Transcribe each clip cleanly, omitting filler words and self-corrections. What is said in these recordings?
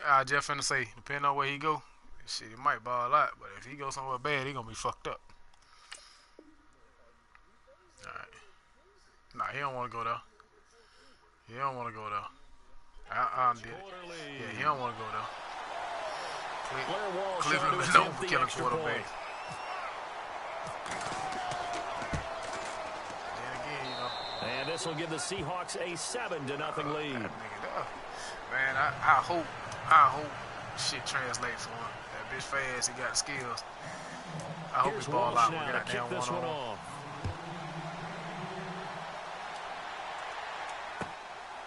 I just finna say, depending on where he go, shit, he might ball out. But if he goes somewhere bad, he gonna be fucked up. All right. Nah, he don't want to go there. He don't want to go there. I did it. Yeah, he don't want to go there. Cleveland is known for killing quarterbacks. Then again, you know. And this will give the Seahawks a 7-0 lead. Man, I hope shit translates for him. That bitch fast, he got the skills. I hope he ball out. We got down one-on-one.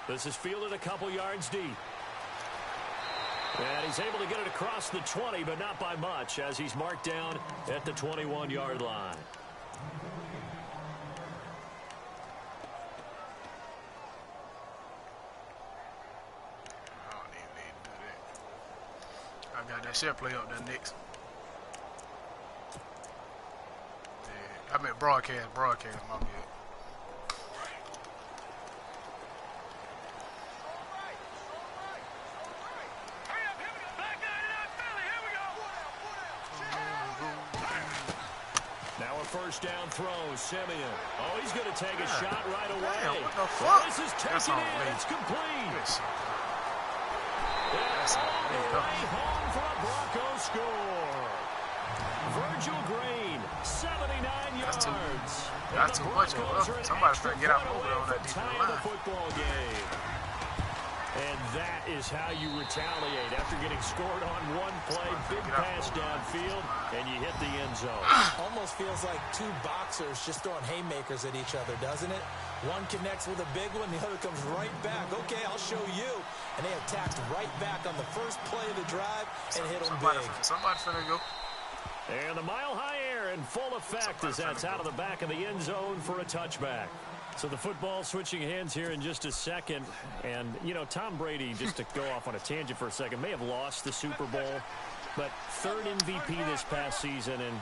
This is fielded a couple yards deep. And he's able to get it across the 20, but not by much, as he's marked down at the 21-yard line. I don't even need to do that. I got that share play up there next. Yeah, I meant broadcast, my bad. First down throw, Simeon. Oh, he's going to take a shot right away. Damn, what the fuck? This is taken in. It's complete. It's all the way home for a Broncos score. Virgil Green, 79 yards. That's too much. Somebody's trying to get out over there on that defensive line. Football game. And that is how you retaliate after getting scored on one play. Big pass downfield, and you hit the end zone. Almost feels like two boxers just throwing haymakers at each other, doesn't it? One connects with a big one, the other comes right back. Okay, I'll show you. And they attacked right back on the first play of the drive and hit them big. Somebody's finna go. And the mile-high air in full effect as that's out of the back of the end zone for a touchback. So the football switching hands here in just a second. And, you know, Tom Brady, just to go off on a tangent for a second, may have lost the Super Bowl, but third MVP this past season, and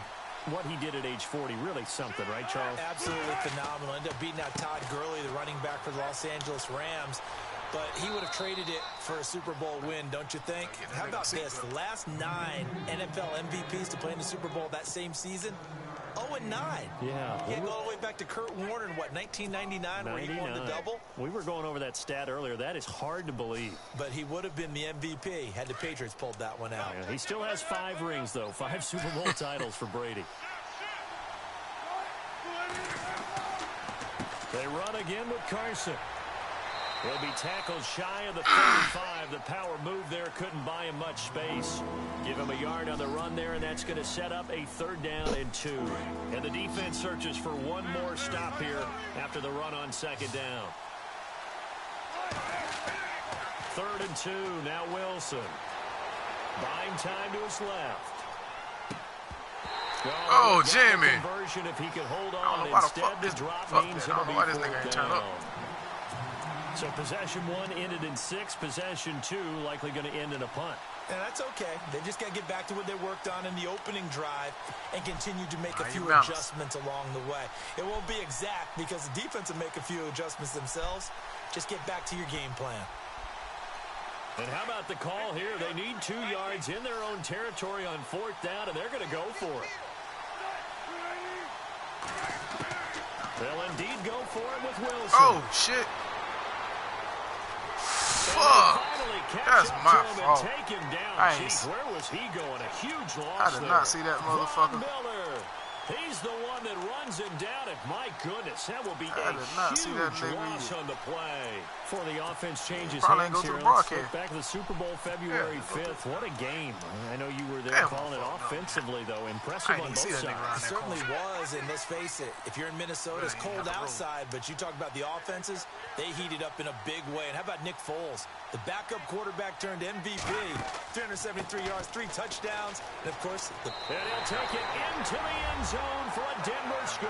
what he did at age 40, really something, right, Charles? Absolutely phenomenal. Ended up beating out Todd Gurley, the running back for the Los Angeles Rams. But he would have traded it for a Super Bowl win, don't you think? How about this? The last 9 NFL MVPs to play in the Super Bowl that same season, 0-9. Yeah. He had to go all the way back to Kurt Warner in, what, 1999, where he won the double? We were going over that stat earlier. That is hard to believe. But he would have been the MVP had the Patriots pulled that one out. Yeah, he still has 5 rings, though. 5 Super Bowl titles for Brady. They run again with Carson. He'll be tackled shy of the 35. The power move there couldn't buy him much space. Give him a yard on the run there, and that's going to set up a 3rd down and 2. And the defense searches for one more stop here after the run on 2nd down. 3rd and 2. Now Wilson. Buying time to his left. Oh, Jimmy. Conversion if he could hold on. Instead, the drop means it'll be 4th down. So possession 1 ended in 6. Possession 2 likely going to end in a punt. And that's okay. They just got to get back to what they worked on in the opening drive and continue to make a few adjustments along the way. It won't be exact because the defense will make a few adjustments themselves. Just get back to your game plan. And how about the call here? They need 2 yards in their own territory on 4th down, and they're going to go for it. They'll indeed go for it with Wilson. Oh, shit. Fuck. That's my fault. Take him down. Jeez, where was he going? A huge loss. I did not see that motherfucker. He's the one that runs him down, and my goodness, that will be a huge loss on the play. For the offense changes hands here. Let's look back at the Super Bowl February 5th. What a game. I know you were there calling it offensively, though. Impressive on both sides. It certainly was, and let's face it, if you're in Minnesota, it's cold outside, but you talk about the offenses, they heated up in a big way. And how about Nick Foles? The backup quarterback turned MVP. 373 yards, 3 touchdowns, and of course, and he'll take it into the end zone for a Denver score.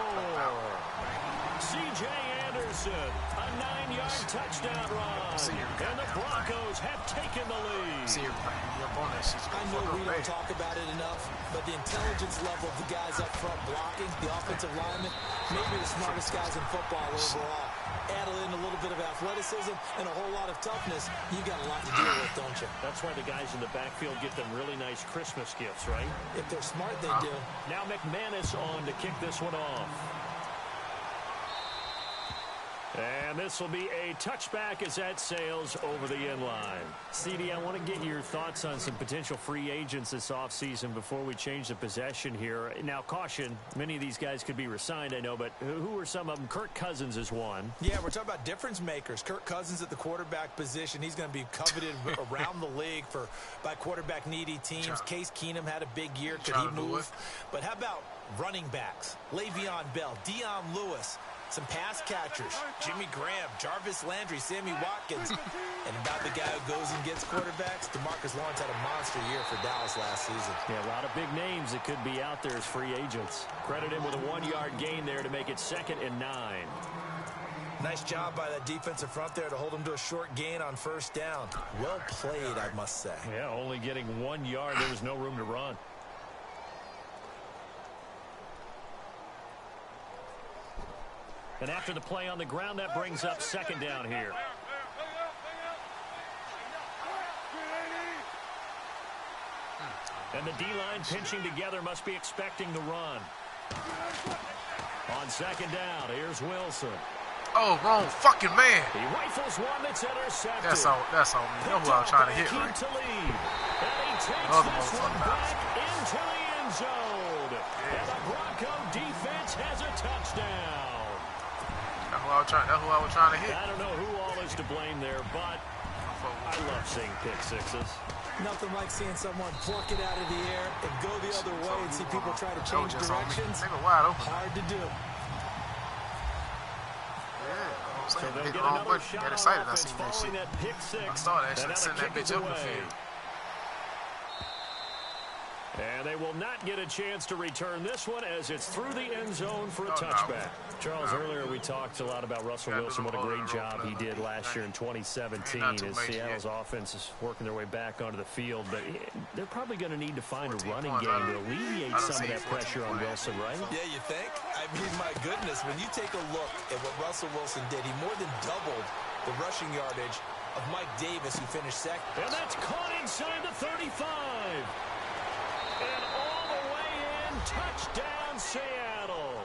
C.J. Anderson, a 9-yard touchdown run. And the Broncos have taken the lead. I know we don't talk about it enough, but the intelligence level of the guys up front blocking, the offensive linemen, maybe the smartest guys in football overall. add in a little bit of athleticism and a whole lot of toughness, you got a lot to deal with, don't you? That's why the guys in the backfield get them really nice Christmas gifts, right? If they're smart, they do. Now McManus on to kick this one off. And this will be a touchback as that sails over the end line. CD, I want to get your thoughts on some potential free agents this offseason before we change the possession here. Now, caution, many of these guys could be re-signed, I know, but who are some of them? Kirk Cousins is one. Yeah, we're talking about difference makers. Kirk Cousins at the quarterback position. He's going to be coveted around the league by quarterback-needy teams. Case Keenum had a big year. Could he move? But how about running backs? Le'Veon Bell, Dion Lewis. Some pass catchers, Jimmy Graham, Jarvis Landry, Sammy Watkins. And about the guy who goes and gets quarterbacks, DeMarcus Lawrence had a monster year for Dallas last season. Yeah, a lot of big names that could be out there as free agents. Credit him with a 1-yard gain there to make it 2nd and 9. Nice job by that defensive front there to hold him to a short gain on 1st down. Well played, I must say. Yeah, only getting 1 yard. There was no room to run. And after the play on the ground, that brings up 2nd down here. And the D-line pinching together must be expecting the run. On 2nd down, here's Wilson. Oh, wrong fucking man. He rifles one that's intercepted. That's on me. You know who I was trying to hit, right? And he takes this one back into the end zone. Yeah. And the Bronco defense has a touchdown. That's who I was trying to hit. I don't know who all is to blame there, but I love seeing pick sixes. Nothing like seeing someone pluck it out of the air and go the other way and see people try to change directions. Hard to do. Yeah, so they'll hit get the wrong another button. shot Got excited. on I offense seen that following shit. that pick six. I saw that shit. Send that bitch up the field. And they will not get a chance to return this one as it's through the end zone for a touchback. Charles, earlier we talked a lot about Russell Wilson. What a great job he did last year in 2017 as Seattle's offense is working their way back onto the field. But they're probably going to need to find a running game to alleviate some of that pressure on Wilson, right? Yeah, you think? I mean, my goodness, when you take a look at what Russell Wilson did, he more than doubled the rushing yardage of Mike Davis, who finished 2nd. And that's caught inside the 35. And all the way in, touchdown Seattle.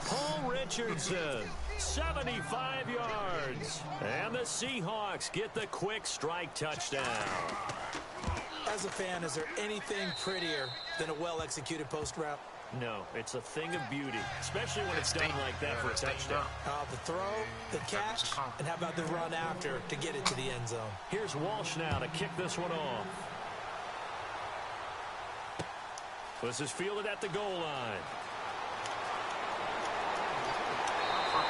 Paul Richardson, 75 yards. And the Seahawks get the quick strike touchdown. As a fan, is there anything prettier than a well-executed post route? No, it's a thing of beauty, especially when it's done like that for a touchdown. The throw, the catch, and how about the run after to get it to the end zone? Here's Walsh now to kick this one off. This is fielded at the goal line.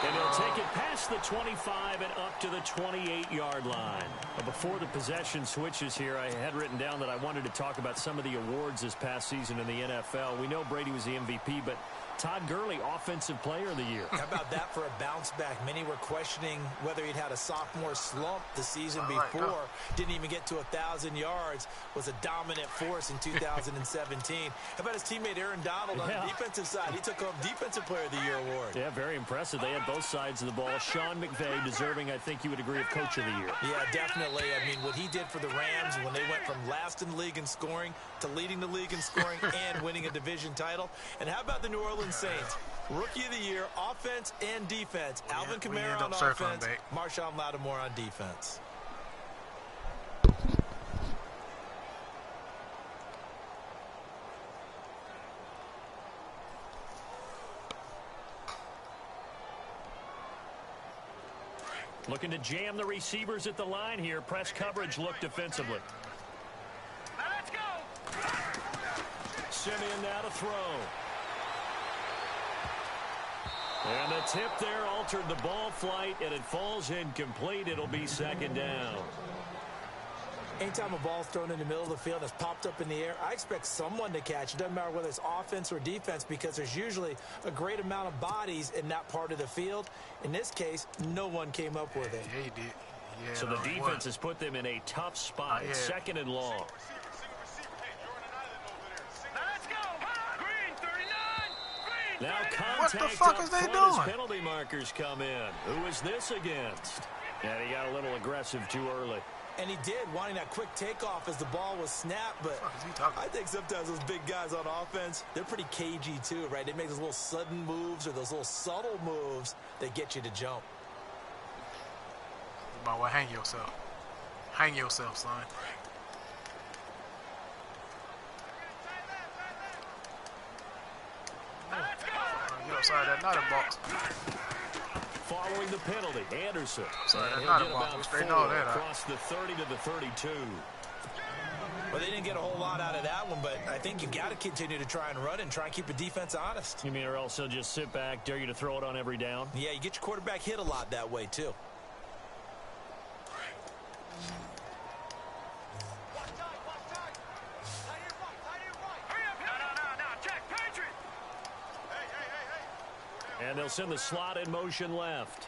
And he'll take it past the 25 and up to the 28-yard line. Before the possession switches here, I had written down that I wanted to talk about some of the awards this past season in the NFL. We know Brady was the MVP, but Todd Gurley, Offensive Player of the Year. How about that for a bounce back? Many were questioning whether he'd had a sophomore slump the season before. Didn't even get to 1,000 yards. Was a dominant force in 2017. How about his teammate Aaron Donald on the defensive side? He took home Defensive Player of the Year award. Yeah, very impressive. They had both sides of the ball. Sean McVay deserving, I think you would agree, of Coach of the Year. Yeah, definitely. I mean, what he did for the Rams when they went from last in the league in scoring to leading the league in scoring and winning a division title. And how about the New Orleans Saints? Rookie of the Year, offense and defense. Alvin Kamara on offense, Marshawn Lattimore on defense. Looking to jam the receivers at the line here. Press coverage look defensively. Let's go. Simeon now to throw. And the tip there altered the ball flight, and it falls incomplete. It'll be 2nd down. Anytime a ball's thrown in the middle of the field that's popped up in the air, I expect someone to catch. It doesn't matter whether it's offense or defense because there's usually a great amount of bodies in that part of the field. In this case, no one came up with it. Yeah, he did. Yeah, so the defense has put them in a tough spot. 2nd and long. Let's go. Green, 39. Green. Now What the contact fuck up is they front as doing? penalty markers come in. Who is this against? And he got a little aggressive too early. And he did, wanting that quick takeoff as the ball was snapped. But What the fuck is he talking I about? think sometimes those big guys on offense, they're pretty cagey too, right? They make those little sudden moves or those little subtle moves that get you to jump. You might well hang yourself. Hang yourself, son. Get outside that nutty box. Following the penalty, Anderson. Sorry, And that's he'll not a get box. about Straighten 4 all that out. across the 30 to the 32. Well, they didn't get a whole lot out of that one, but I think you got to continue to try and run and try and keep the defense honest. You mean or else he'll just sit back, dare you to throw it on every down? Yeah, you get your quarterback hit a lot that way, too. And they'll send the slot in motion left.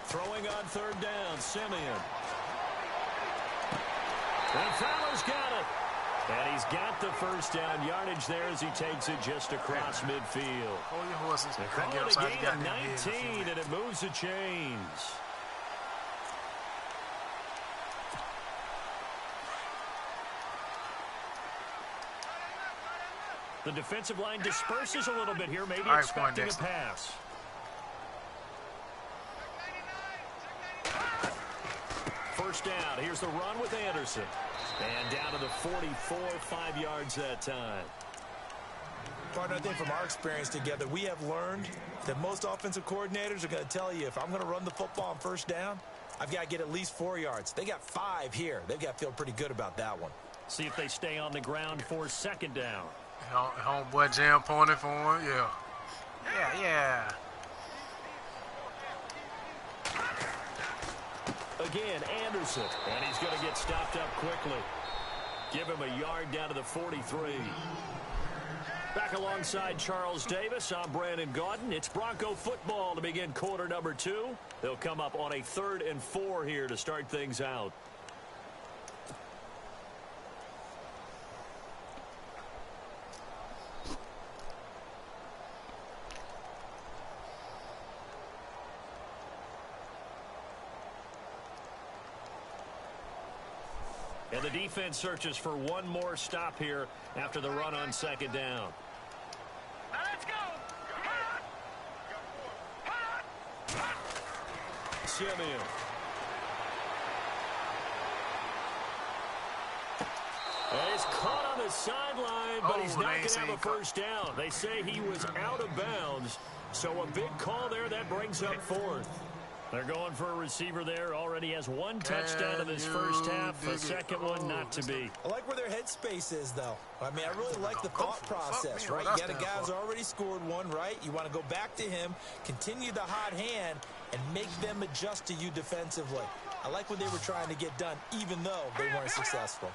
Throwing on third down, Simeon. And Fowler's got it. And he's got the first down yardage there as he takes it just across midfield. Hold your horses. They Can't call get it a outside gain your of goddamn head. 19, and it moves the chains. The defensive line disperses a little bit here, maybe All right, expecting a Poindexter. pass. First down. Here's the run with Anderson. And down to the 44, 5 yards that time. Partner, I think from our experience together, we have learned that most offensive coordinators are going to tell you, if I'm going to run the football on first down, I've got to get at least 4 yards. They got 5 here. They've got to feel pretty good about that one. See if they stay on the ground for second down. Homeboy jam pointing for him. Yeah. Yeah. Again, Anderson. And he's going to get stopped up quickly. Give him a yard down to the 43. Back alongside Charles Davis, I'm Brandon Gaudin. It's Bronco football to begin quarter number 2. They'll come up on a 3rd and 4 here to start things out. And the defense searches for one more stop here after the run on second down. Now let's go. Simeon. And he's caught on the sideline, but he's not going to have a first down. They say he was out of bounds, so a big call there that brings up 4th. They're going for a receiver there. Already has 1 touchdown in this first half. A second one not to be. I like where their headspace is, though. I mean, I really like the thought process, right? You got a guy who's already scored one, right? You want to go back to him, continue the hot hand, and make them adjust to you defensively. I like what they were trying to get done, even though they weren't successful.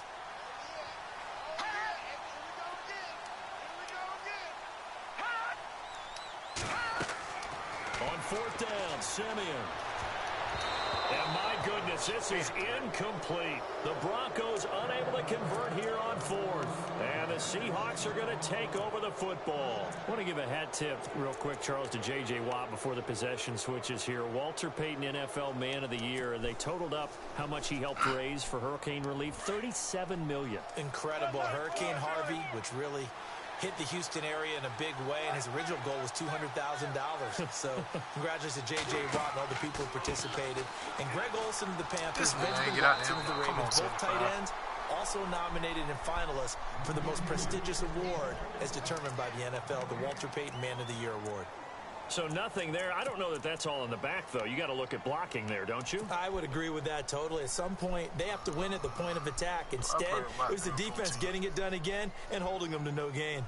On 4th down, Simeon. And my goodness, this is incomplete. The Broncos unable to convert here on 4th. And the Seahawks are going to take over the football. I want to give a hat tip real quick, Charles, to J.J. Watt before the possession switches here. Walter Payton, NFL Man of the Year, and they totaled up how much he helped raise for hurricane relief, $37 million. Incredible. Hurricane Harvey, which really hit the Houston area in a big way, and his original goal was $200,000. So congratulations to J.J. Watt and all the people who participated. And Greg Olsen of the Panthers, Benjamin Watson of the Ravens, both tight ends, also nominated and finalists for the most prestigious award as determined by the NFL, the Walter Payton Man of the Year Award. So nothing there. I don't know that that's all in the back, though. You got to look at blocking there, don't you? I would agree with that totally. At some point, they have to win at the point of attack. Instead, it was the defense getting it done again and holding them to no gain.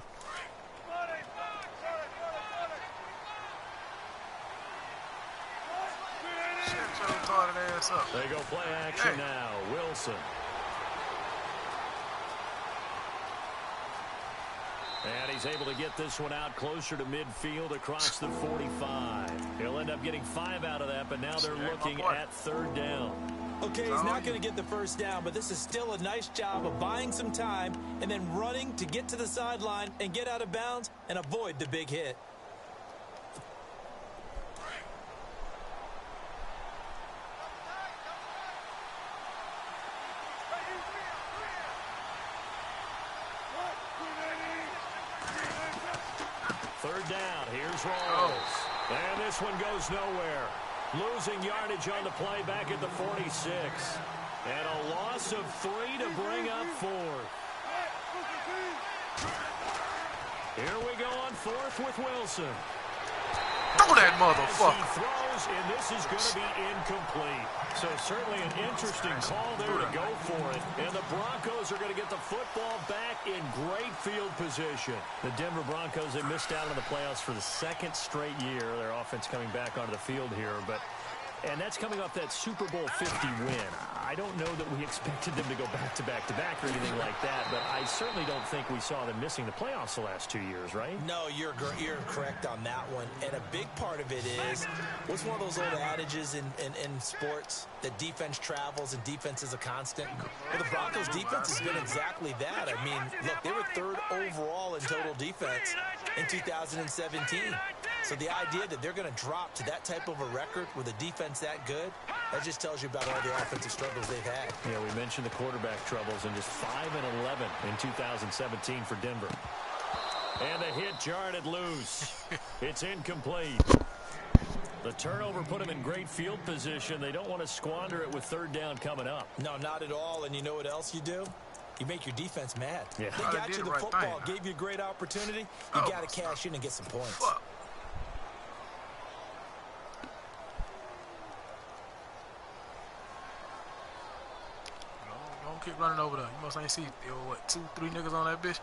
They go play action now. Wilson. And he's able to get this one out closer to midfield across the 45. He'll end up getting 5 out of that, but now they're looking at 3rd down. Okay, he's not going to get the first down, but this is still a nice job of buying some time and then running to get to the sideline and get out of bounds and avoid the big hit. Third down, here's Rawls. And this one goes nowhere. Losing yardage on the play back at the 46. And a loss of 3 to bring up 4. Here we go on 4th with Wilson. Throw that motherfucker. He throws, and this is going to be incomplete. So certainly an interesting call there to go for it. And the Broncos are going to get the football back in great field position. The Denver Broncos, they missed out on the playoffs for the 2nd straight year. Their offense coming back onto the field here. And that's coming off that Super Bowl 50 win. I don't know that we expected them to go back-to-back-to-back or anything like that, but I certainly don't think we saw them missing the playoffs the last 2 years, right? No, you're correct on that one. And a big part of it is, what's one of those old adages in sports, that defense travels and defense is a constant? Well, the Broncos' defense has been exactly that. I mean, look, they were 3rd overall in total defense in 2017. So the idea that they're going to drop to that type of a record with a defense that good, that just tells you about all the offensive struggles they've had. Yeah, we mentioned the quarterback troubles, and just 5-11 in 2017 for Denver. And the hit jarred it loose. It's incomplete. The turnover put them in great field position. They don't want to squander it with 3rd down coming up. No, not at all. And you know what else you do? You make your defense mad. Yeah. They got you the football, gave you a great opportunity. You got to cash in and get some points. Fuck. Don't keep running over there. You must ain't see, what, 2-3 niggas on that bitch?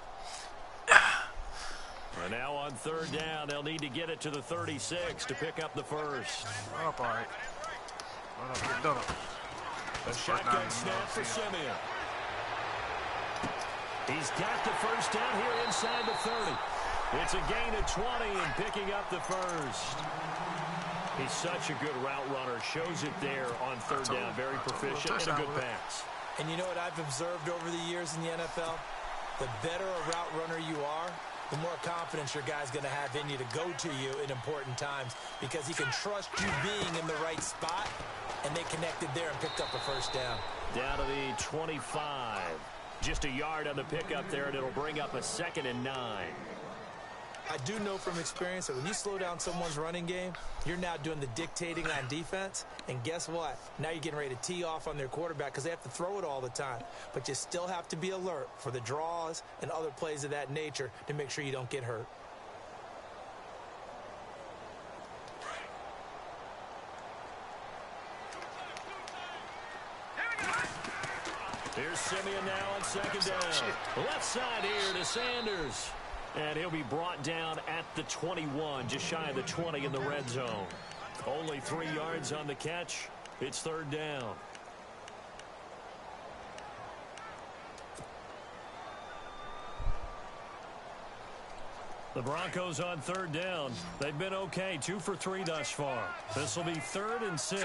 And now on 3rd down, they'll need to get it to the 36 to pick up the first. Up, all right. Run up, get done. A shotgun snap for Simeon. He's got the first down here inside the 30. It's a gain of 20 and picking up the first. He's such a good route runner. Shows it there on 3rd down. Very proficient and a good pass. And you know what I've observed over the years in the NFL? The better a route runner you are, the more confidence your guy's going to have in you to go to you in important times because he can trust you being in the right spot, and they connected there and picked up a first down. Down to the 25. Just a yard on the pickup there, and it'll bring up a 2nd and 9. I do know from experience that when you slow down someone's running game, you're now doing the dictating on defense. And guess what? Now you're getting ready to tee off on their quarterback because they have to throw it all the time. But you still have to be alert for the draws and other plays of that nature to make sure you don't get hurt. Here's Simeon now on 2nd down. Left side here to Sanders. And he'll be brought down at the 21, just shy of the 20 in the red zone. Only 3 yards on the catch. It's 3rd down. The Broncos on 3rd down. They've been okay, 2 for 3 thus far. This will be 3rd and 6.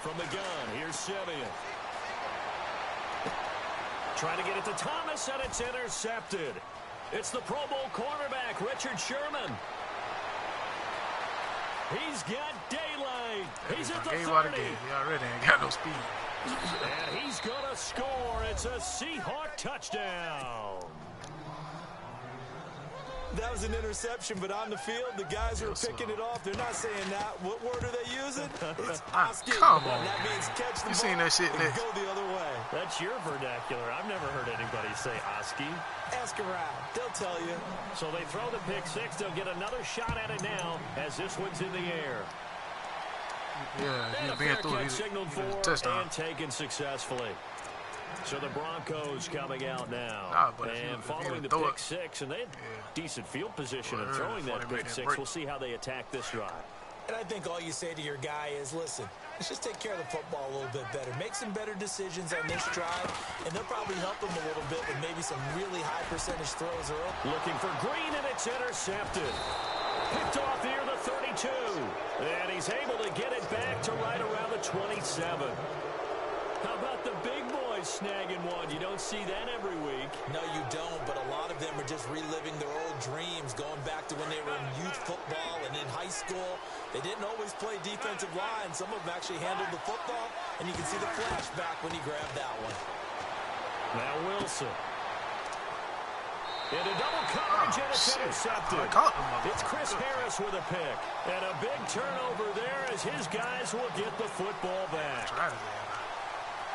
From the gun, here's Simeon. Trying to get it to Thomas, and it's intercepted. It's the Pro Bowl cornerback, Richard Sherman. He's got daylight. He's at the 30. He already ain't got no speed. And he's going to score. It's a Seahawk touchdown. That was an interception, but on the field, the guys who are picking it off, they're not saying that. What word are they using? It's Oski. Come on. That means catch the ball. You seen that shit, Nick? Go the other way. That's your vernacular. I've never heard anybody say Oski. Ask around. They'll tell you. So they throw the pick 6. They'll get another shot at it now as this one's in the air. Yeah, And he's a being fair through. catch signaled for touchdown. and taken successfully. So the Broncos coming out now. And following the pick 6, and they had decent field position and throwing that pick 6. We'll see how they attack this drive. And I think all you say to your guy is, listen, let's just take care of the football a little bit better. Make some better decisions on this drive, and they'll probably help him a little bit with maybe some really high percentage throws early. Looking for Green, and it's intercepted. Picked off here, the 32. And he's able to get it back to right around the 27. How about the big boys snagging one? You don't see that every week. No, you don't, but a lot of them are just reliving their old dreams, going back to when they were in youth football and in high school. They didn't always play defensive line. Some of them actually handled the football, and you can see the flashback when he grabbed that one. Now Wilson. Into double coverage, and it's intercepted. It's Chris Harris with a pick. And a big turnover there as his guys will get the football back.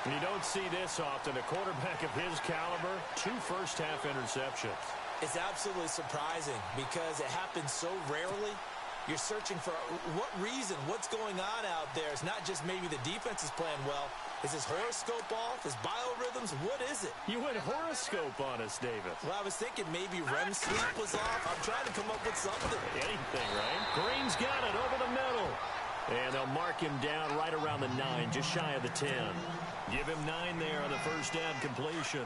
You don't see this often. A quarterback of his caliber, 2 first-half interceptions. It's absolutely surprising because it happens so rarely. You're searching for what reason, what's going on out there. It's not just maybe the defense is playing well. Is his horoscope off? His biorhythms? What is it? You went horoscope on us, David. Well, I was thinking maybe REM sleep was off. I'm trying to come up with something. Anything, right? Green's got it over the middle. And they'll mark him down right around the 9, just shy of the 10. Give him 9 there on the first down completion.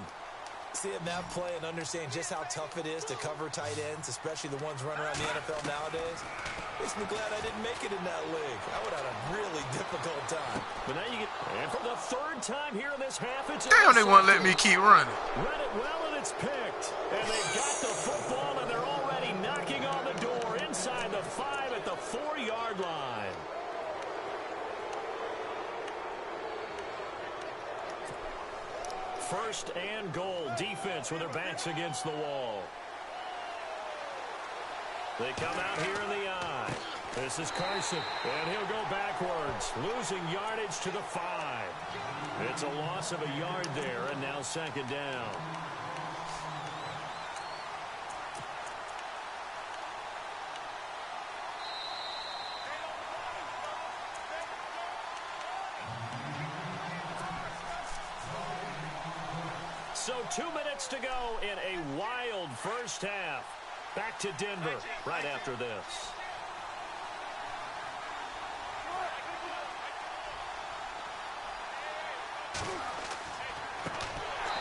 Seeing that play and understand just how tough it is to cover tight ends, especially the ones running around the NFL nowadays, makes me glad I didn't make it in that league. I would have had a really difficult time. But now you get, and for the 3rd time here in this half, it's damn, they won't let me keep running. Run it well, and it's picked. And they've got the football, and they're already knocking on the door inside the 5 at the 4-yard line. First and goal. Defense with their backs against the wall. They come out here in the I. This is Carson, and he'll go backwards, losing yardage to the 5. It's a loss of a yard there, and now 2nd down. So 2 minutes to go in a wild first half. Back to Denver right after this.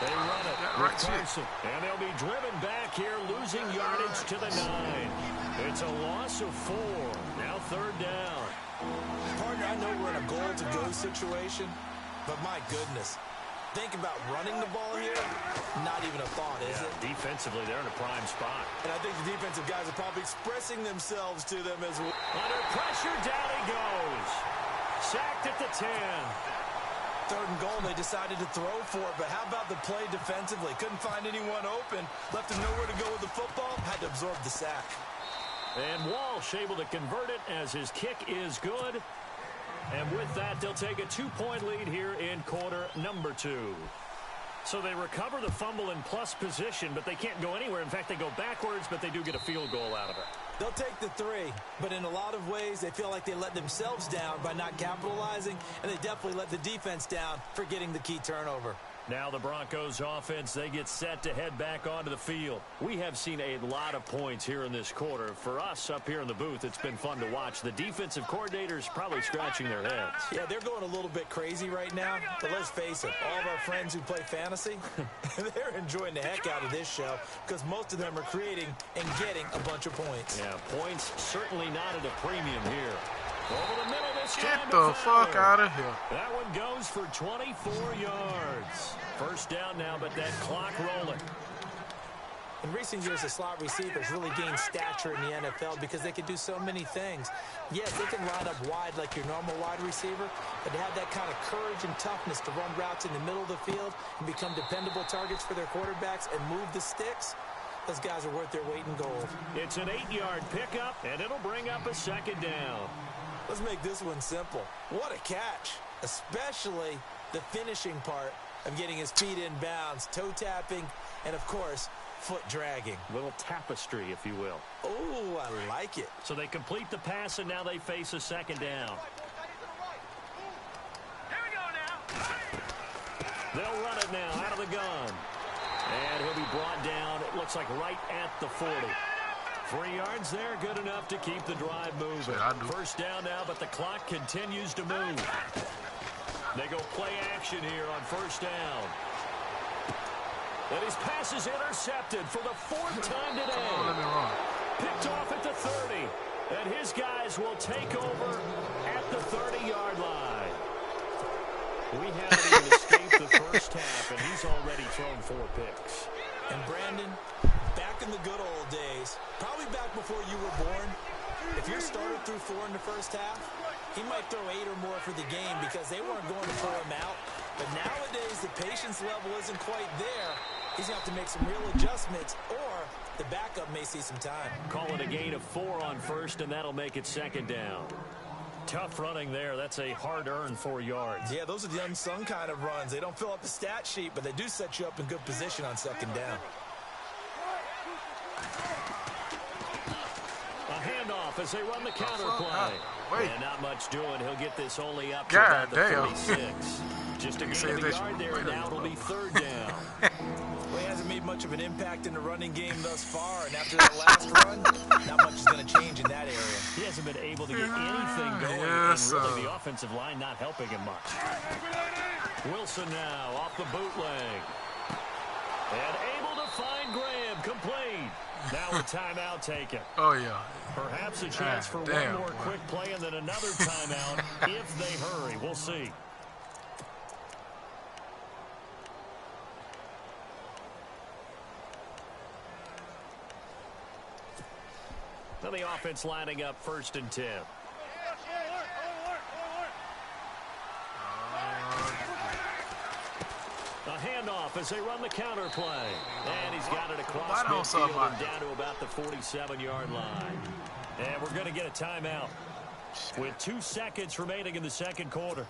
They run it with Carson, and they'll be driven back here, losing yardage to the 9. It's a loss of 4. Now 3rd down. Partner, I know we're in a goal-to-go situation, but my goodness. Think about running the ball here, not even a thought, is it? Defensively, they're in a prime spot. And I think the defensive guys are probably expressing themselves to them as well. Under pressure, down he goes. Sacked at the 10. 3rd and goal, they decided to throw for it, but how about the play defensively? Couldn't find anyone open, left him nowhere to go with the football, had to absorb the sack. And Walsh able to convert it as his kick is good. And with that, they'll take a 2-point lead here in quarter number 2. So they recover the fumble in plus position, but they can't go anywhere. In fact, they go backwards, but they do get a field goal out of it. They'll take the 3, but in a lot of ways, they feel like they let themselves down by not capitalizing, and they definitely let the defense down for getting the key turnover. Now the Broncos offense, they get set to head back onto the field. We have seen a lot of points here in this quarter. For us up here in the booth, it's been fun to watch. The defensive coordinators probably scratching their heads. Yeah, they're going a little bit crazy right now, but let's face it, all of our friends who play fantasy, they're enjoying the heck out of this show because most of them are creating and getting a bunch of points. Yeah, points certainly not at a premium here. Over the middle this time. Get the fuck out of here. That one goes for 24 yards. First down now, but that clock rolling. In recent years, the slot receivers really gained stature in the NFL because they can do so many things. Yes, they can line up wide like your normal wide receiver, but to have that kind of courage and toughness to run routes in the middle of the field and become dependable targets for their quarterbacks and move the sticks, those guys are worth their weight in gold. It's an 8-yard pickup, and it'll bring up a 2nd down. Let's make this one simple. What a catch, especially the finishing part of getting his feet in bounds, toe tapping, and of course, foot dragging. Little tapestry, if you will. Oh, I like it. So they complete the pass, and now they face a 2nd down. Here we go now. They'll run it now out of the gun. And he'll be brought down, it looks like right at the 40. 3 yards there, good enough to keep the drive moving. First down now, but the clock continues to move. They go play action here on first down. And his pass is intercepted for the 4th time today. Picked off at the 30. And his guys will take over at the 30-yard line. We haven't even escaped the first half, and he's already thrown 4 picks. And Brandon, back in the good old days, probably back before you were born, if your starter threw 4 in the first half, he might throw 8 or more for the game because they weren't going to pull him out. But nowadays, the patience level isn't quite there. He's going to have to make some real adjustments, or the backup may see some time. Call it a gain of 4 on first, and that'll make it second down. Tough running there. That's a hard-earned 4 yards. Yeah, those are the unsung kind of runs. They don't fill up the stat sheet, but they do set you up in good position on second down. A handoff as they run the counter play. And not much doing. He'll get this only up to about the 36. Just a gain of a yard there, and now it'll be third down. Well, he hasn't made much of an impact in the running game thus far, and after that last run, not much is going to change in that area. He hasn't been able to get anything going, and really the offensive line not helping him much. Wilson now off the bootleg. And able to find Graham, complete. Now a timeout taken. Oh, yeah. Perhaps a chance for one more quick play and then another timeout if they hurry. We'll see. Now the offense lining up 1st and 10. A handoff as they run the counter play. And he's got it across midfield and down to about the 47-yard line. And we're going to get a timeout with 2 seconds remaining in the second quarter.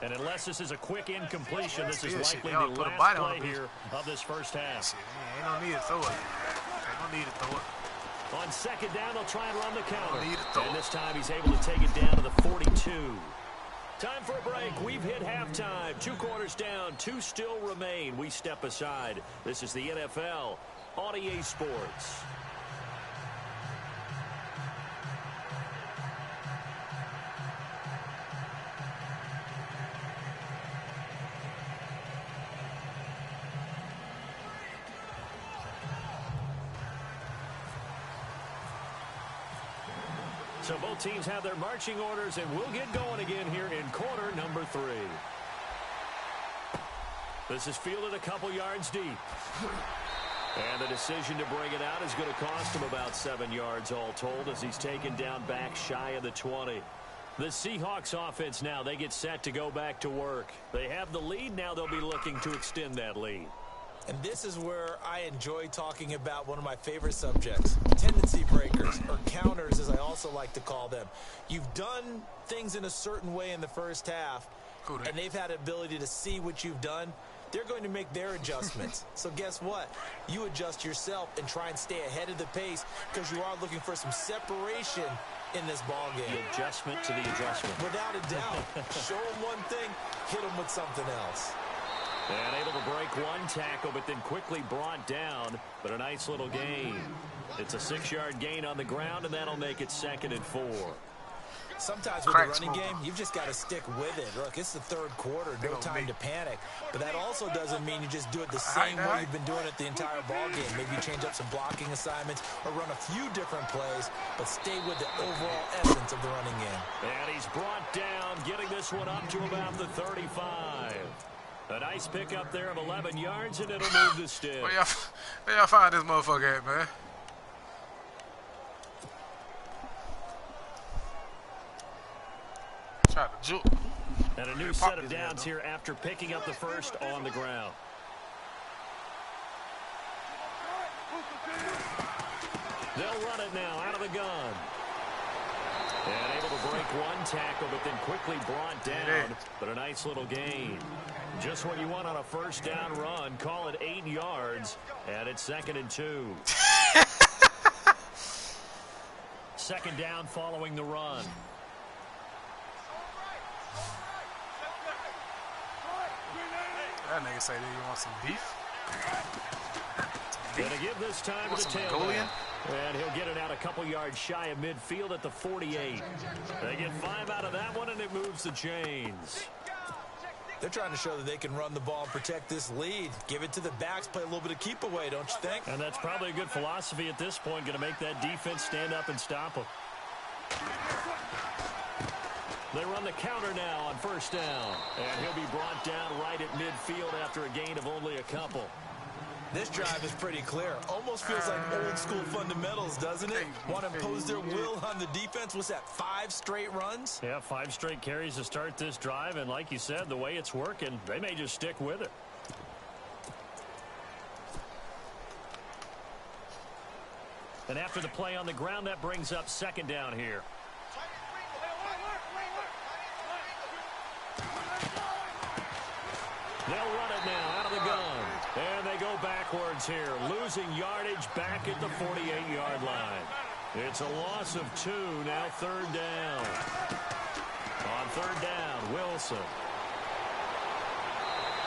And unless this is a quick incompletion, this is likely the last play here of this first half. Ain't no need to throw it. Ain't no need to throw it. On second down, they'll try and run the counter. And this time he's able to take it down to the 42. Time for a break. We've hit halftime. 2 quarters down. 2 still remain. We step aside. This is the NFL on EA Sports. So both teams have their marching orders, and we'll get going again here in quarter number 3. This is fielded a couple yards deep. And the decision to bring it out is going to cost him about 7 yards all told as he's taken down back shy of the 20. The Seahawks offense now, they get set to go back to work. They have the lead. Now they'll be looking to extend that lead. And this is where I enjoy talking about one of my favorite subjects, tendency breakers, or counters as I also like to call them. You've done things in a certain way in the first half, and they've had the ability to see what you've done. They're going to make their adjustments. So guess what? You adjust yourself and try and stay ahead of the pace because you are looking for some separation in this ball game. The adjustment to the adjustment. Without a doubt. Show them one thing, hit them with something else. And able to break one tackle, but then quickly brought down. But a nice little gain. It's a 6-yard gain on the ground, and that'll make it 2nd and 4. Sometimes with the running game, you've just got to stick with it. Look, it's the third quarter, no time to panic. But that also doesn't mean you just do it the same way you've been doing it the entire ball game. Maybe change up some blocking assignments or run a few different plays, but stay with the overall essence of the running game. And he's brought down, getting this one up to about the 35. A nice pickup there of 11 yards, and it'll move the stick. Where y'all find this motherfucker at, man? Try to juke. And a new set of downs here after picking up the first on the ground. They'll run it now out of the gun. And able to break one tackle, but then quickly brought down. But a nice little gain. Just what you want on a first down run. Call it 8 yards. And it's 2nd and 2. Second down following the run. That nigga say you want some beef? Gonna give this time to the tailback. And he'll get it out a couple yards shy of midfield at the 48. They get 5 out of that one, and it moves the chains. They're trying to show that they can run the ball and protect this lead. Give it to the backs, play a little bit of keep away, don't you think? And that's probably a good philosophy at this point. Going to make that defense stand up and stop them. They run the counter now on first down. And he'll be brought down right at midfield after a gain of only a couple. This drive is pretty clear. Almost feels like old school fundamentals, doesn't it? Want to impose their will on the defense. What's that, 5 straight runs? Yeah, 5 straight carries to start this drive. And like you said, the way it's working, they may just stick with it. And after the play on the ground, that brings up second down here. They'll run it now out of the gun. And they go backwards here, losing yardage back at the 48-yard line. It's a loss of 2, now third down. On third down, Wilson.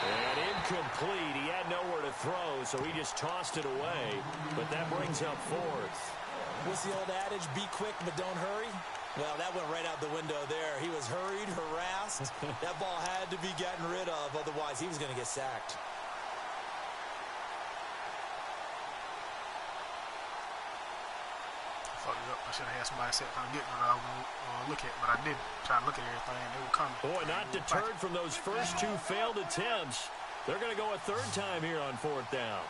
And incomplete. He had nowhere to throw, so he just tossed it away. But that brings up fourth. What's the old adage? Be quick, but don't hurry. Well, that went right out the window there. He was hurried, harassed. That ball had to be gotten rid of, otherwise he was going to get sacked. Fucked it up. I should have had somebody sit down and get what I was look at, but I didn't. Try to look at everything. They were coming. Boy, not deterred from those first 2 failed attempts. They're going to go a third time here on fourth down.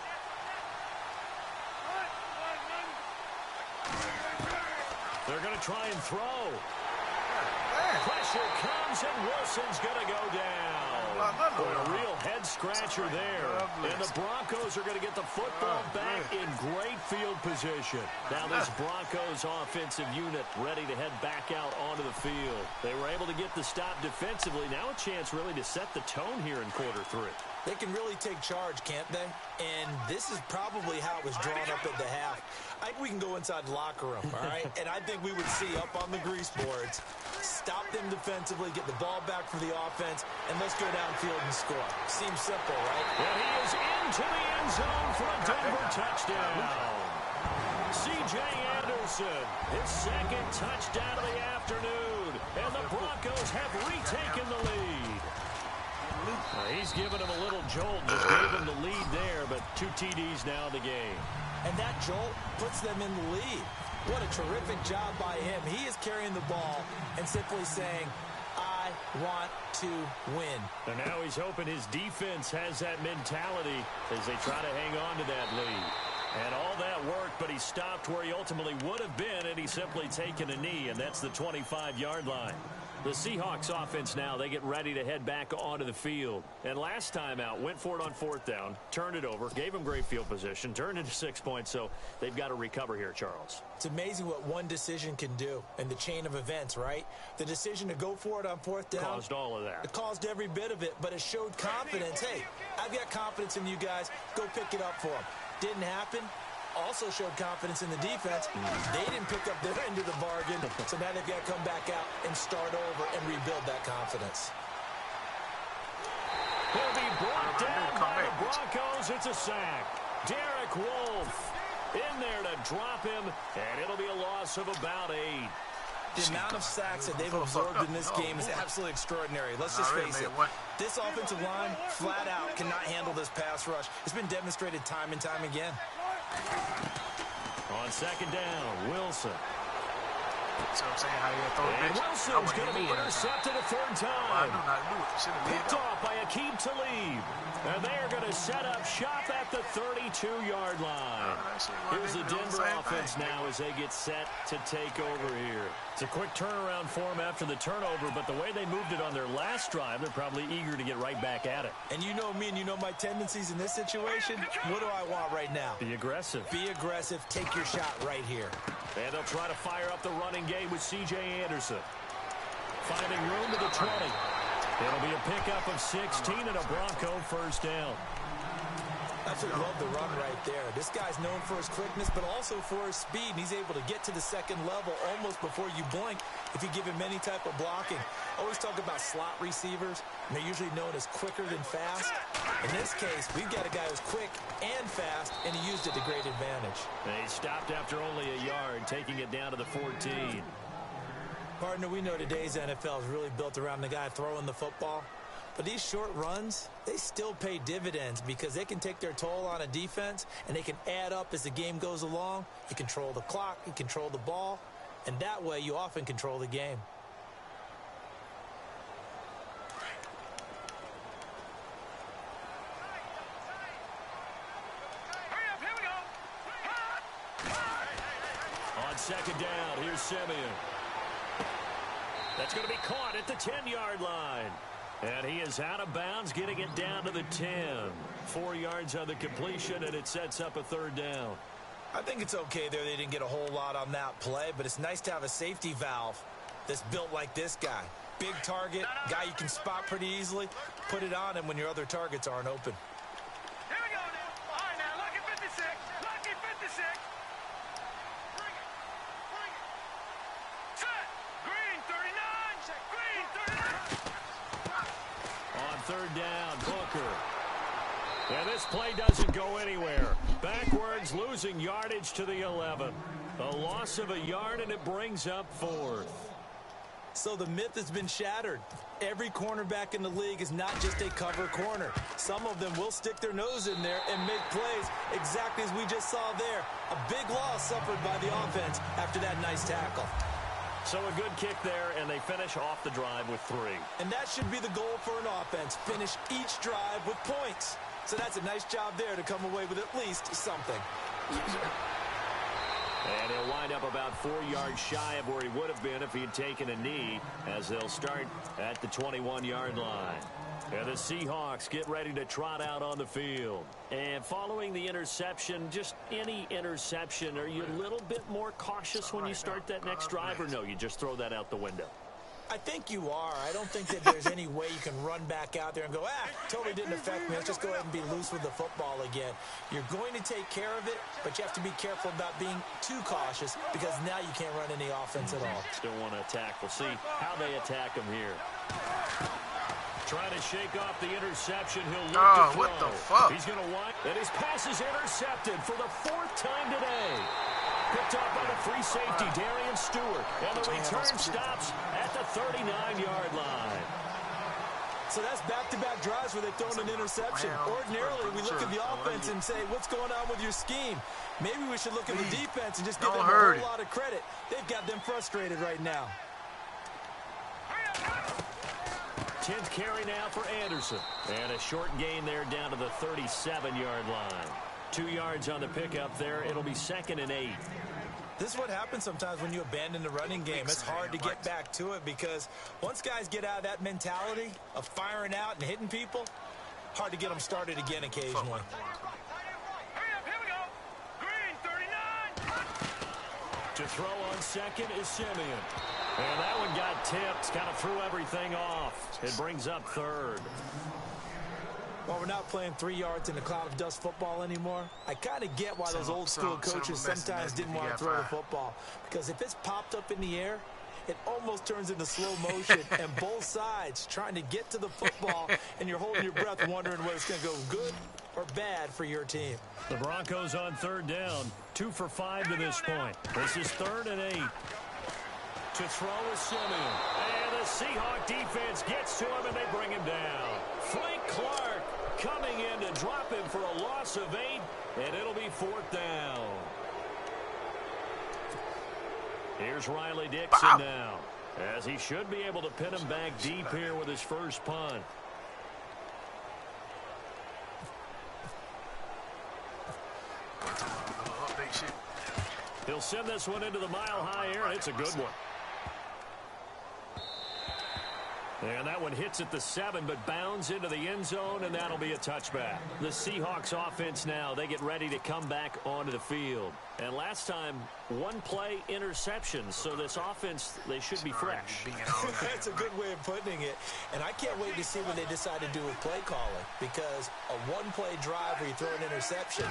They're going to try and throw. Pressure comes, and Wilson's going to go down. Boy, a real head-scratcher there. And the Broncos are going to get the football back in great field position. Now this Broncos offensive unit ready to head back out onto the field. They were able to get the stop defensively. Now a chance really to set the tone here in quarter 3. They can really take charge, can't they? And this is probably how it was drawn up at the half. I think we can go inside the locker room, all right? And I think we would see up on the grease boards, stop them defensively, get the ball back for the offense, and let's go downfield and score. Seems simple, right? Well, he is into the end zone for a Denver touchdown. C.J. Anderson, his second touchdown of the afternoon, and the Broncos have retaken the lead. He's given him a little jolt, just gave him the lead there, but 2 TDs now in the game. And that jolt puts them in the lead. What a terrific job by him. He is carrying the ball and simply saying, I want to win. And now he's hoping his defense has that mentality as they try to hang on to that lead. And all that worked, but he stopped where he ultimately would have been, and he's simply taken a knee, and that's the 25-yard line. The Seahawks offense now, they get ready to head back onto the field. And last time out, went for it on fourth down, turned it over, gave them great field position, turned into 6 points, so they've got to recover here, Charles. It's amazing what one decision can do in the chain of events, right? The decision to go for it on fourth down. Caused all of that. It caused every bit of it, but it showed confidence. Hey, I've got confidence in you guys. Go pick it up for them. Didn't happen. Also showed confidence in the defense. They didn't pick up their end of the bargain, so now they've got to come back out and start over and rebuild that confidence. He'll be brought down by the Broncos. It's a sack. Derek Wolfe in there to drop him, and it'll be a loss of about 8. The amount of sacks that they've absorbed in this game is absolutely extraordinary. Let's just face it. This offensive line, flat out, cannot handle this pass rush. It's been demonstrated time and time again. On second down, Wilson. So I'm saying how you throw And Wilson's going to be intercepted a third time. I do not do it. Picked off by Aqib Talib. And they are going to set up shop at the 32-yard line. Here's the Denver offense now as they get set to take over here. It's a quick turnaround for them after the turnover, but the way they moved it on their last drive, they're probably eager to get right back at it. And you know me and you know my tendencies in this situation. What do I want right now? Be aggressive. Be aggressive. Take your shot right here. And they'll try to fire up the running game with C.J. Anderson. Finding room to the 20. It'll be a pickup of 16 and a Bronco first down. I absolutely love the run right there. This guy's known for his quickness, but also for his speed. And he's able to get to the second level almost before you blink if you give him any type of blocking. I always talk about slot receivers, and they're usually known as quicker than fast. In this case, we've got a guy who's quick and fast, and he used it to great advantage. They stopped after only a yard, taking it down to the 14. Partner, we know today's NFL is really built around the guy throwing the football. But these short runs, they still pay dividends because they can take their toll on a defense, and they can add up as the game goes along. You control the clock, you control the ball, and that way you often control the game. second down. Here's Simeon. That's going to be caught at the 10-yard line. And he is out of bounds, getting it down to the 10. 4 yards on the completion, and it sets up a third down. I think it's okay there. They didn't get a whole lot on that play, but it's nice to have a safety valve that's built like this guy. Big target, guy you can spot pretty easily. Put it on him when your other targets aren't open. Here we go now. All right, now, lucky 56. Lucky 56. Bring it. Bring it. Set. Green 39. Green 39. On third down, Booker. And this play doesn't go anywhere. Backwards, losing yardage to the 11. A loss of a yard, and it brings up 4th. So the myth has been shattered. Every cornerback in the league is not just a cover corner. Some of them will stick their nose in there and make plays exactly as we just saw there. A big loss suffered by the offense after that nice tackle. So a good kick there, and they finish off the drive with 3. And that should be the goal for an offense. Finish each drive with points. So that's a nice job there to come away with at least something. And he'll wind up about 4 yards shy of where he would have been if he had taken a knee, as they'll start at the 21-yard line. And the Seahawks get ready to trot out on the field. And following the interception, just any interception, are you a little bit more cautious when you start that next drive, or no, you just throw that out the window? I think you are. I don't think that there's any way you can run back out there and go, totally didn't affect me. Let's just go ahead and be loose with the football again. You're going to take care of it, but you have to be careful about being too cautious because now you can't run any offense at all. Still want to attack. We'll see how they attack him here. Trying to shake off the interception. He'll look to throw. What the fuck? He's going to wind, and his pass is intercepted for the 4th time today. Picked up by the free safety, Darian Stewart. And the return stops at the 39-yard line. So that's back-to-back drives where they've thrown an interception. Ordinarily, we look at the offense and say, what's going on with your scheme? Maybe we should look at the defense and just give them a whole lot of credit. They've got them frustrated right now. 10th carry now for Anderson. And a short gain there down to the 37-yard line. 2 yards on the pickup there. It'll be 2nd and 8. This is what happens sometimes when you abandon the running game. It's hard to get back to it because once guys get out of that mentality of firing out and hitting people, hard to get them started again occasionally. Here we go. Green 39. To throw on second is Simeon. And that one got tipped. Kind of threw everything off. It brings up 3rd. Well, we're not playing 3 yards in a cloud of dust football anymore. I kind of get why those old school coaches sometimes didn't want to throw the football. Because if it's popped up in the air, it almost turns into slow motion. And both sides trying to get to the football, and you're holding your breath wondering whether it's going to go good or bad for your team. The Broncos on 3rd down. 2 for 5 to this point. This is 3rd and 8. To throw is Simeon. And the Seahawk defense gets to him, and they bring him down. Frank Clark coming in to drop him for a loss of 8, and it'll be 4th down. Here's Riley Dixon now, as he should be able to pin him back deep here with his first punt. He'll send this one into the mile-high air, and it's a good one. And that one hits at the 7, but bounds into the end zone, and that'll be a touchback. The Seahawks offense now, they get ready to come back onto the field. And last time, 1-play interception, so this offense, they should be fresh. That's a good way of putting it. And I can't wait to see what they decide to do with play calling, because a 1-play drive where you throw an interception,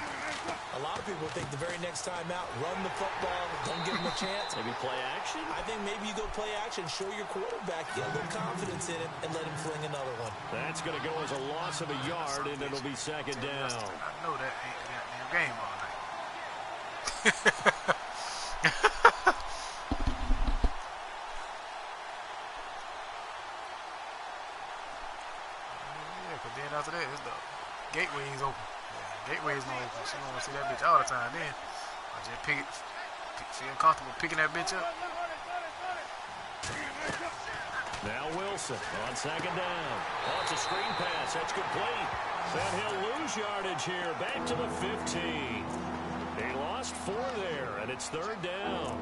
a lot of people think the very next time out, run the football, don't give them a chance. Maybe play action? I think maybe you go play action, show your quarterback, get a little confidence in it, and let him fling another one. That's going to go as a loss of a yard, and it'll be 2nd down. I know that ain't the goddamn game all night. Yeah, because then after that, it's the gateway's open. Yeah, gateway's not open. She don't want to see that bitch all the time then. I just feel comfortable picking that bitch up. Now Wilson on 2nd down. Oh, it's a screen pass. That's complete. And he'll lose yardage here. Back to the 15. He lost lost 4 there, and it's 3rd down.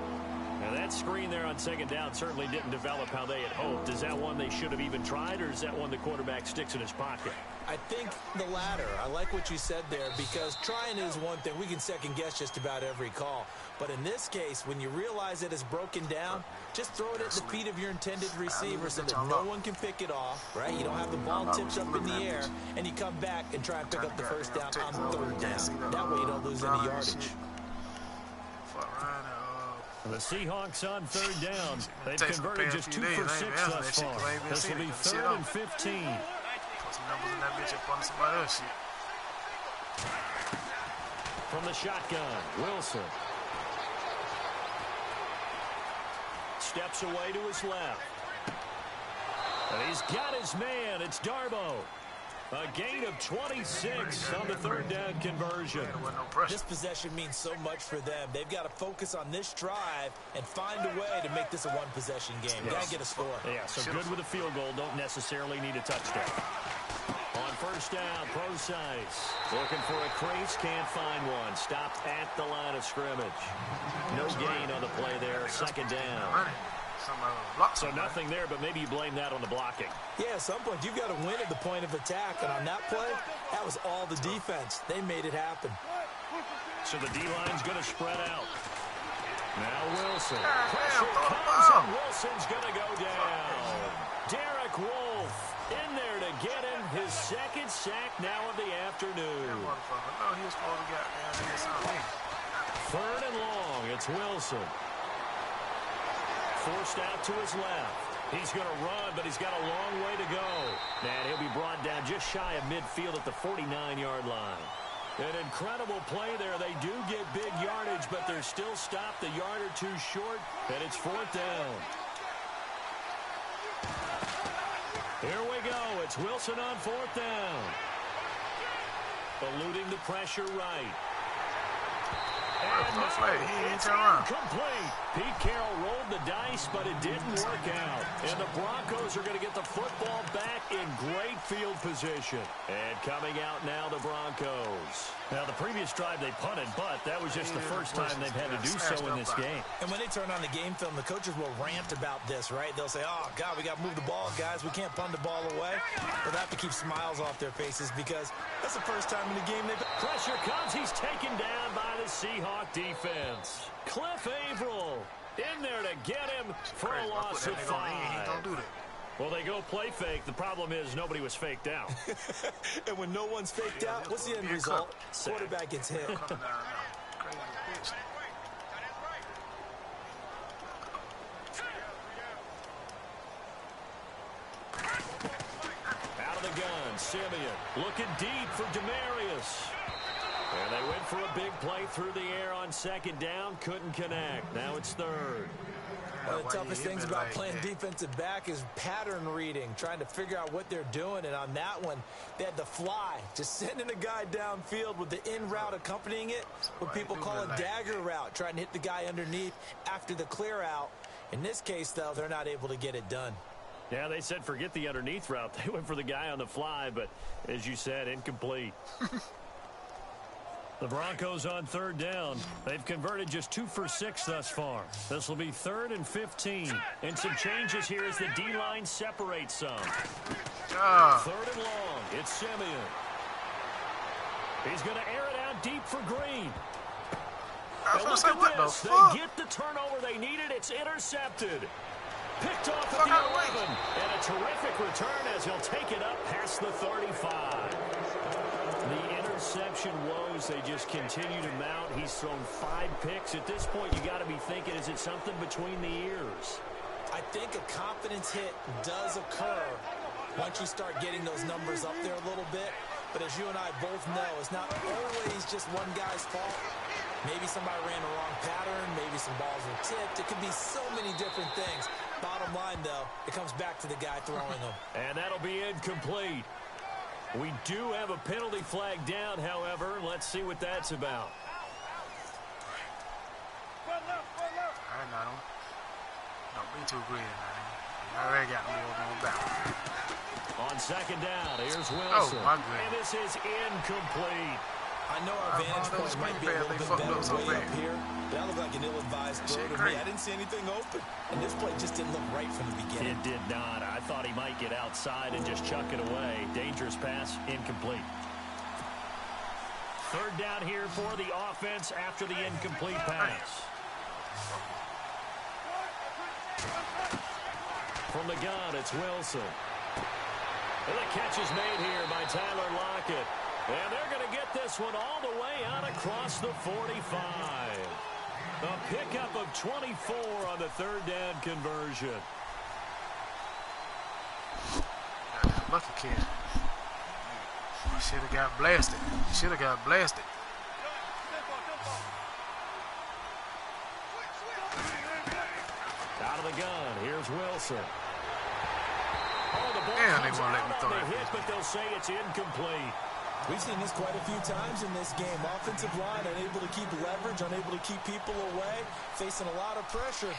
Now, that screen there on 2nd down certainly didn't develop how they had hoped. Is that one they should have even tried, or is that one the quarterback sticks in his pocket? I think the latter. I like what you said there, because trying is one thing. We can second-guess just about every call. But in this case, when you realize that it's broken down, just throw it at the feet of your intended receiver so that no one can pick it off, right? You don't have the ball tipped up in the air, and you come back and try and pick up the first down on 3rd down. That way you don't lose any yardage. The Seahawks on 3rd down. They've converted just 2 for 6 thus far. This will be 3rd and 15. Put some numbers in that bitch up on somebody else shit. From the shotgun, Wilson. Steps away to his left. And he's got his man. It's Darbo. A gain of 26 on the 3rd down conversion. This possession means so much for them. They've got to focus on this drive and find a way to make this a one-possession game. Got to get a score. Yeah, so good with a field goal. Don't necessarily need a touchdown. On 1st down, Procise. Looking for a crease, can't find one. Stopped at the line of scrimmage. No gain on the play there. 2nd down. So nothing there, but maybe you blame that on the blocking. Yeah, at some point you've got to win at the point of attack, and on that play, that was all the defense. They made it happen. So the D-line's going to spread out. Now Wilson. Pressure comes, and Wilson's going to go down. Derek Wolfe in there to get him his 2nd sack now of the afternoon. 3rd and long, it's Wilson. Forced out to his left. He's going to run, but he's got a long way to go. And he'll be brought down just shy of midfield at the 49-yard line. An incredible play there. They do get big yardage, but they're still stopped a yard or 2 short, and it's 4th down. Here we go. It's Wilson on 4th down. Eluding the pressure right. And complete. Pete Carroll rolled the dice, but it didn't work out. And the Broncos are going to get the football back in great field position. And coming out now, the Broncos. Now, the previous drive they punted, but that was just the first time they've had to do so in this game. And when they turn on the game film, the coaches will rant about this, right? They'll say, oh, God, we got to move the ball, guys. We can't punt the ball away. But they have to keep smiles off their faces because that's the first time in the game they've... Pressure comes. He's taken down by the Seahawk defense. Cliff Averill in there to get him for a loss of 5. Well, they go play fake. The problem is nobody was faked out. And when no one's faked out, what's the end result? Quarterback gets hit. Out of the gun, Simeon looking deep for Demarius. And they went for a big play through the air on 2nd down. Couldn't connect. Now it's 3rd. One of the toughest things about playing defensive back is pattern reading, trying to figure out what they're doing. And on that one, they had the fly, just sending a guy downfield with the in route accompanying it, what people call a dagger route, trying to hit the guy underneath after the clear out. In this case, though, they're not able to get it done. Yeah, they said forget the underneath route. They went for the guy on the fly, but as you said, incomplete. The Broncos on 3rd down. They've converted just 2 for 6 thus far. This will be 3rd and 15. And some changes here as the D-line separates some. 3rd and long. It's Simeon. He's going to air it out deep for Green. And look at this. They get the turnover they needed. It's intercepted. Picked off at the 11. And a terrific return as he'll take it up past the 35. The interception woes, they just continue to mount. He's thrown 5 picks. At this point, you got to be thinking, is it something between the ears? I think a confidence hit does occur once you start getting those numbers up there a little bit. But as you and I both know, it's not always just one guy's fault. Maybe somebody ran the wrong pattern. Maybe some balls were tipped. It could be so many different things. Bottom line, though, it comes back to the guy throwing them. And that'll be incomplete. We do have a penalty flag down, however. Let's see what that's about. Don't be too greedy, man. You already got me on back. On 2nd down, here's Wilson. Oh, my goodness. And this is incomplete. I know our vantage point might be a little bit better way up here, but that looked like an ill-advised throw to me. I didn't see anything open, and this play just didn't look right from the beginning. It did not. I thought he might get outside and just chuck it away. Dangerous pass, incomplete. Third down here for the offense after the incomplete pass. From the gun, it's Wilson. And the catch is made here by Tyler Lockett. And they're going to get this one all the way out across the 45. A pickup of 24 on the third down conversion. Lucky kid. Should have got blasted. Should have got blasted. Out of the gun, here's Wilson. Oh, the ball Damn, they comes won't let out me on throw the that hit, bitch. but they'll say it's incomplete. We've seen this quite a few times in this game. Offensive line unable to keep leverage, unable to keep people away, facing a lot of pressure.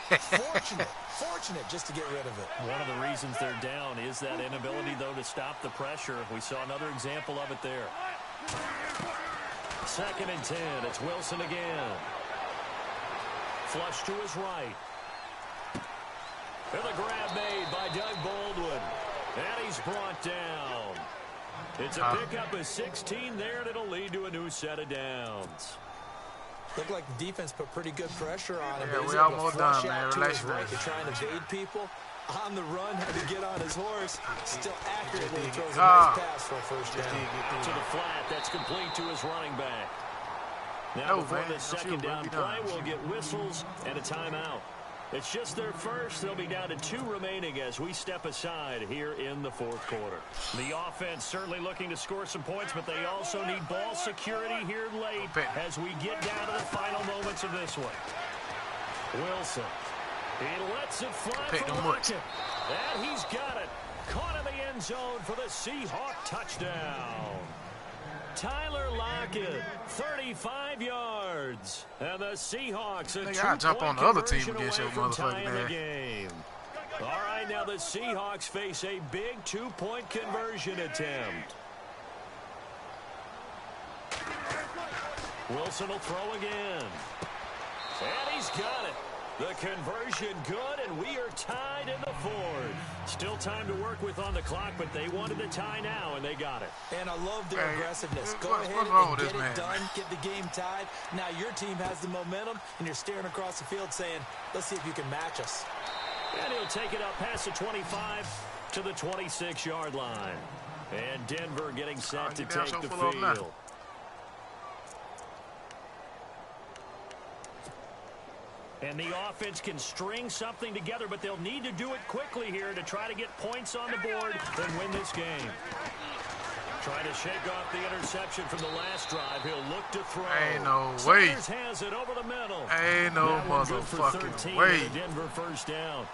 Fortunate just to get rid of it. One of the reasons they're down is that inability, though, to stop the pressure. We saw another example of it there. 2nd and 10. It's Wilson again. Flush to his right. And the grab made by Doug Baldwin. And he's brought down. It's a pickup of 16 there, and it'll lead to a new set of downs. Looked like the defense put pretty good pressure on him. Yeah, But he's we able to almost flush done, man. out to Relax, his right man. to try and evade people. On the run, had to get on his horse. Still accurately throws a nice pass for a first down. To the flat, that's complete to his running back. Now before the second down play, we'll get whistles and a timeout. It's just their first. They'll be down to 2 remaining as we step aside here in the fourth quarter. The offense certainly looking to score some points, but they also need ball security here late as we get down to the final moments of this one. Wilson. He lets it fly from Lockett. And he's got it. Caught in the end zone for the Seahawk touchdown. Tyler Lockett, 35 yards. And the Seahawks a two-point conversion away from tying the game. All right, now the Seahawks face a big 2-point conversion attempt. Wilson will throw again. And he's got it. The conversion good, and we are tied in the fourth. Still time to work with on the clock, but they wanted the tie now, and they got it. And I love their aggressiveness. Go ahead and get it done, get the game tied. Now your team has the momentum, and you're staring across the field saying, let's see if you can match us. And he'll take it up past the 25 to the 26-yard line. And Denver getting set to take the field. And the offense can string something together, but they'll need to do it quickly here to try to get points on the board and win this game. Trying to shake off the interception from the last drive. He'll look to throw. Ain't no way. Sanders has it over the middle. Ain't no motherfucking way. Denver first down.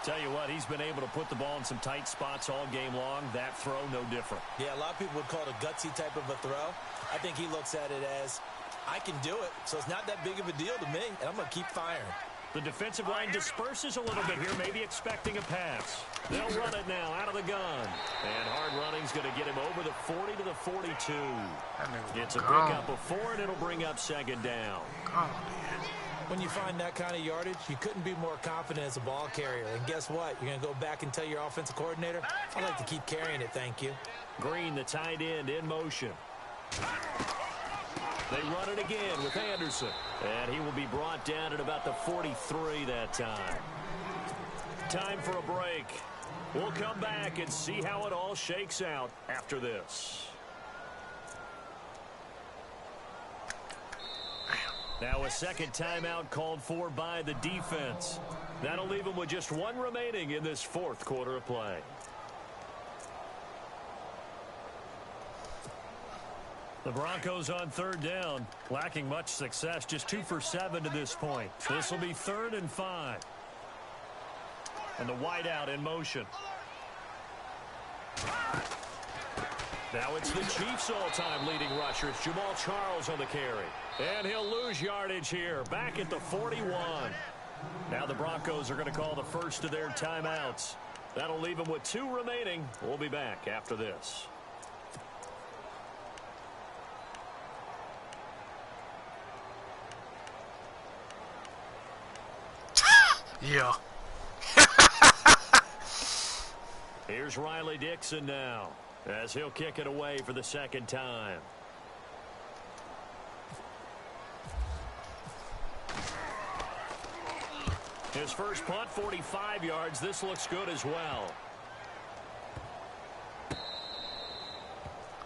Tell you what, he's been able to put the ball in some tight spots all game long. That throw, no different. Yeah, a lot of people would call it a gutsy type of a throw. I think he looks at it as, I can do it, so it's not that big of a deal to me, and I'm going to keep firing. The defensive line disperses a little bit here, maybe expecting a pass. They'll run it now out of the gun. And hard running's going to get him over the 40 to the 42. It's a pickup of 4, and it'll bring up second down. When you find that kind of yardage, you couldn't be more confident as a ball carrier. And guess what? You're going to go back and tell your offensive coordinator, I'd like to keep carrying it, thank you. Green, the tight end, in motion. They run it again with Anderson. And he will be brought down at about the 43 that time. Time for a break. We'll come back and see how it all shakes out after this. Now a second timeout called for by the defense. That'll leave them with just 1 remaining in this fourth quarter of play. The Broncos on third down, lacking much success, just 2 for 7 to this point. This will be 3rd and 5. And the wideout in motion. Now it's the Chiefs' all-time leading rusher. It's Jamal Charles on the carry. And he'll lose yardage here, back at the 41. Now the Broncos are going to call the first of their timeouts. That'll leave them with 2 remaining. We'll be back after this. Yeah. Here's Riley Dixon now, as he'll kick it away for the second time. His first punt, 45 yards. This looks good as well.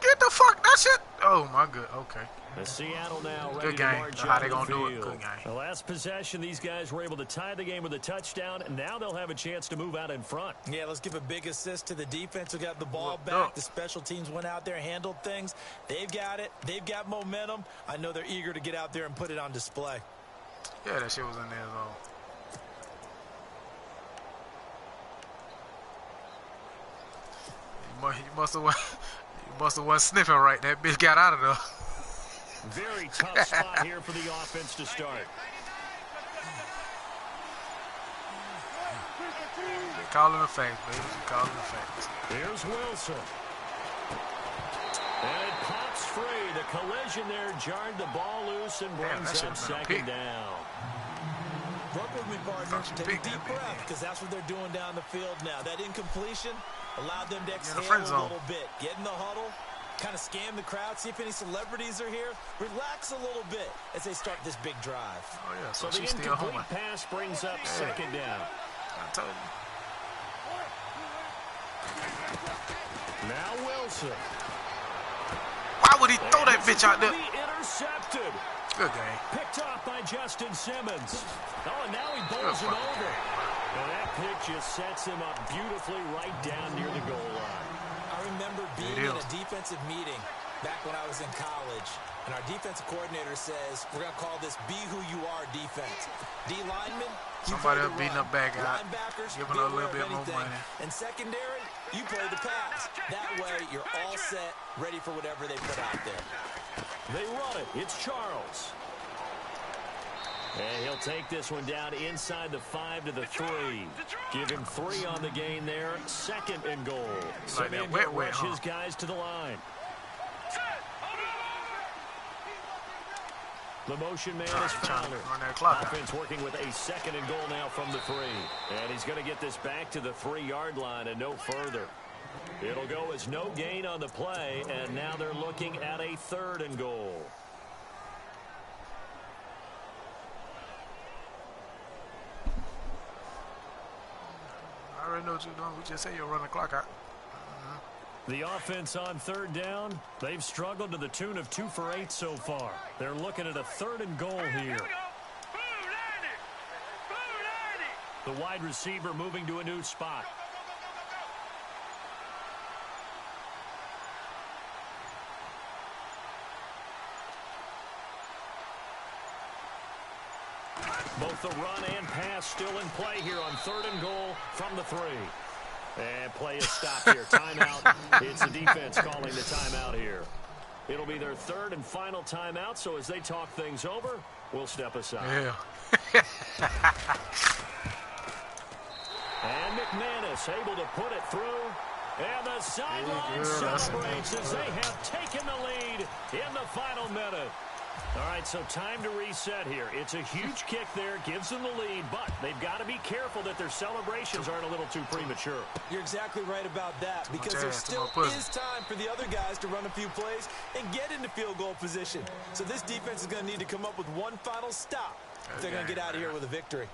Get the fuck that shit. Oh my good. Okay. The Seattle now ready Good game. to march How out they the gonna do it? field. Good game. The last possession, these guys were able to tie the game with a touchdown, and now they'll have a chance to move out in front. Yeah, let's give a big assist to the defense who got the ball back. The special teams went out there, handled things. They've got it. They've got momentum. I know they're eager to get out there and put it on display. Yeah, that shit was in there though. You must have went sniffing right. That bitch got out of there. Very tough spot here for the offense to start. They calling the facts, baby. They calling the facts. Here's Wilson. And it pops free. The collision there jarred the ball loose and brings up second down. Work with me, partner. Take a deep breath, because that's what they're doing down the field now. That incompletion allowed them to exhale a little bit. Get in the huddle, kind of scan the crowd, see if any celebrities are here. Relax a little bit as they start this big drive. Oh, yeah, so the incomplete pass brings up second down. I told you. Now Wilson. Why would he throw that bitch out there? Intercepted. Good game. Picked off by Justin Simmons. Oh, and now he bowls him over. And that pick just sets him up beautifully right down near the goal line. I remember being in a defensive meeting back when I was in college, and our defensive coordinator says, we're going to call this Be Who You Are defense. D linemen, somebody else beating up bad guy, giving a little bit more money. And secondary, you play the pass. That way, you're all set, ready for whatever they put out there. They run it. It's Charles. And he'll take this one down inside the 5 to the 3. Give him 3 on the gain there. Second and goal. So they'll rush his guys to the line. The motion man is Fowler. Offense working with a second and goal now from the 3. And he's going to get this back to the 3-yard line and no further. It'll go as no gain on the play, and now they're looking at a 3rd and goal. I already know what you're doing. We just say you'll run the clock out. The offense on 3rd down, they've struggled to the tune of 2 for 8 so far. They're looking at a 3rd and goal here. The wide receiver moving to a new spot. Both the run and pass still in play here on 3rd and goal from the 3. And play is stopped here. Timeout. It's the defense calling the timeout here. It'll be their 3rd and final timeout, so as they talk things over, we'll step aside. Yeah. And McManus able to put it through. And the sideline celebrates as they have taken the lead in the final minute. All right, so time to reset here. It's a huge kick there, gives them the lead, but they've got to be careful that their celebrations aren't a little too premature. You're exactly right about that, because there still is time for the other guys to run a few plays and get into field goal position. So this defense is going to need to come up with one final stop if they're going to get out of here with a victory.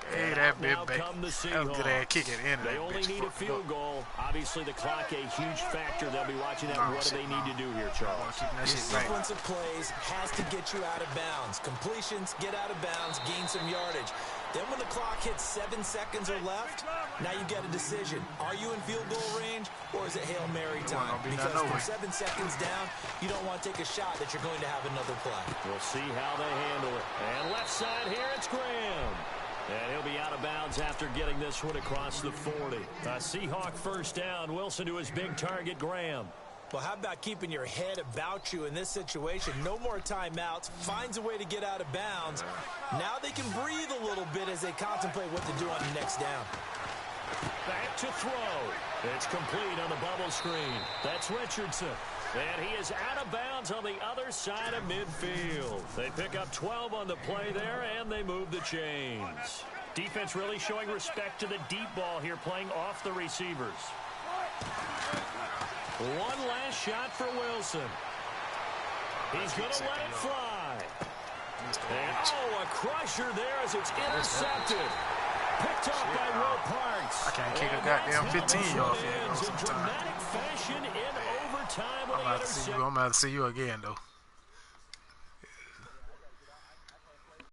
Hey, that bit back. That was good ass kick at the end of that. They only need a field goal. Obviously, the clock a huge factor. They'll be watching that. What do they need to do here, Charles? Your sequence of plays has to get you out of bounds. Completions, get out of bounds, gain some yardage. Then when the clock hits 7 seconds or left, now you get a decision. Are you in field goal range, or is it Hail Mary time? Because from 7 seconds down, you don't want to take a shot that you're going to have another play. We'll see how they handle it. And left side here, it's Graham. And he'll be out of bounds after getting this one across the 40. A Seahawk first down. Wilson to his big target, Graham. Well, how about keeping your head about you in this situation? No more timeouts. Finds a way to get out of bounds. Now they can breathe a little bit as they contemplate what to do on the next down. Back to throw. It's complete on the bubble screen. That's Richardson. And he is out of bounds on the other side of midfield. They pick up 12 on the play there, and they move the chains. Defense really showing respect to the deep ball here, playing off the receivers. One last shot for Wilson. He's going to let it fly. And, a crusher there as it's intercepted. Picked off by Will Parks. I can't kick a goddamn 15-yard field goal sometimes. Dramatic fashion in overtime. I'm about to see you again, though.